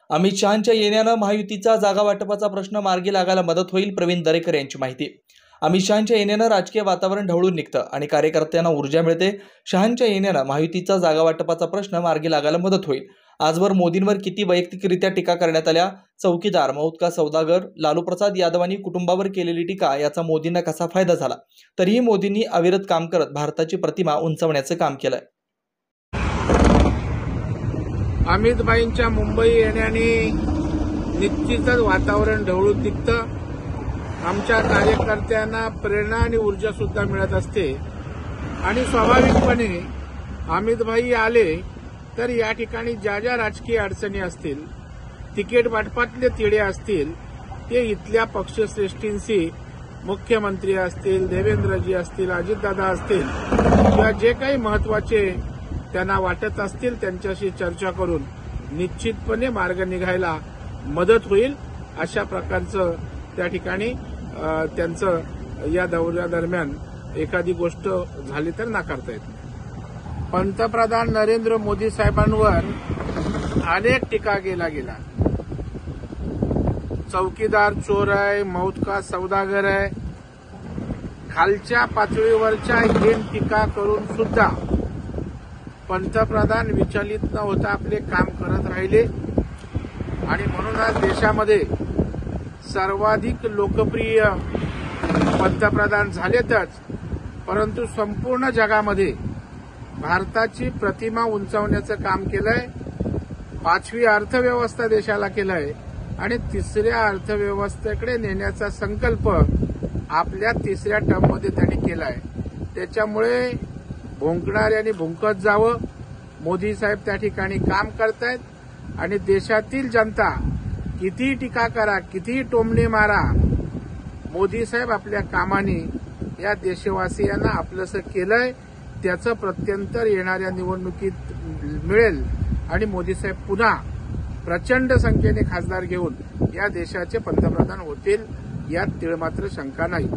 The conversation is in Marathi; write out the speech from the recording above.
अमित शहांच्या येण्यानं महायुतीचा जागा वाटपाचा प्रश्न मार्गी लागायला मदत होईल, प्रवीण दरेकर यांची माहिती। अमित शहांच्या येण्यानं राजकीय वातावरण ढवळून निघतं आणि कार्यकर्त्यांना ऊर्जा मिळते। शहांच्या येण्यानं महायुतीचा जागा वाटपाचा प्रश्न मार्गी लागायला मदत होईल। आजवर मोदींवर किती वैयक्तिकरित्या टीका करण्यात आल्या, चौकीदार, मौत का सौदागर, लालू प्रसाद यादवांनी कुटुंबावर केलेली टीका याचा मोदींना कसा फायदा झाला, तरीही मोदींनी अविरत काम करत भारताची प्रतिमा उंचावण्याचं काम केलंय। अमितभाईंच्या मुंबई येण्याने निश्चितच वातावरण ढवळून निघतं। आमच्या कार्यकर्त्यांना प्रेरणा आणि ऊर्जा सुद्धा मिळत असते आणि स्वाभाविकपणे अमितभाई आले तर या ठिकाणी ज्या ज्या राजकीय अडचणी असतील, तिकीट वाटपातले तिढे असतील, ते इथल्या पक्षश्रेष्ठींशी, मुख्यमंत्री असतील, देवेंद्रजी असतील, अजितदादा असतील किंवा जे काही महत्वाचे त्यांना वाटत असतील त्यांच्याशी चर्चा करून निश्चितपणे मार्ग निघायला मदत होईल। अशा प्रकारचं त्या ठिकाणी त्यांचं या दौऱ्यादरम्यान एखादी गोष्ट झाली तर नाकारता येत नाही। पंतप्रधान नरेंद्र मोदी साहेबांवर अनेक टीका केला गेला। चौकीदार चोर आहे, मौत का सौदागर आहे, खालच्या पातळीवरच्या हीन टीका करून सुद्धा पंतप्रधान विचलित न होता आपले काम करत राहिले आणि म्हणून आज देशामध्ये सर्वाधिक लोकप्रिय पंतप्रधान झालेतच, परंतु संपूर्ण जगामध्ये भारताची प्रतिमा उंचावण्याचं काम केलंय। 5वी अर्थव्यवस्था देशाला केलंय आणि 3ऱ्या अर्थव्यवस्थेकडे नेण्याचा संकल्प आपल्या 3ऱ्या टर्ममध्ये त्यांनी केलाय। त्याच्यामुळे भुंकणाऱ्यांनी भुंकत जावं, मोदी साहेब त्या ठिकाणी काम करतायत आणि देशातील जनता किती टीका करा, किती टोमणे मारा, मोदी साहेब आपल्या कामाने या देशवासियांना आपलंसं केलंय, त्याचं प्रत्यंतर येणाऱ्या निवडणुकीत मिळेल आणि मोदी साहेब पुन्हा प्रचंड संख्येने खासदार घेऊन या देशाचे पंतप्रधान होतील, यात तीळ मात्र शंका नाही।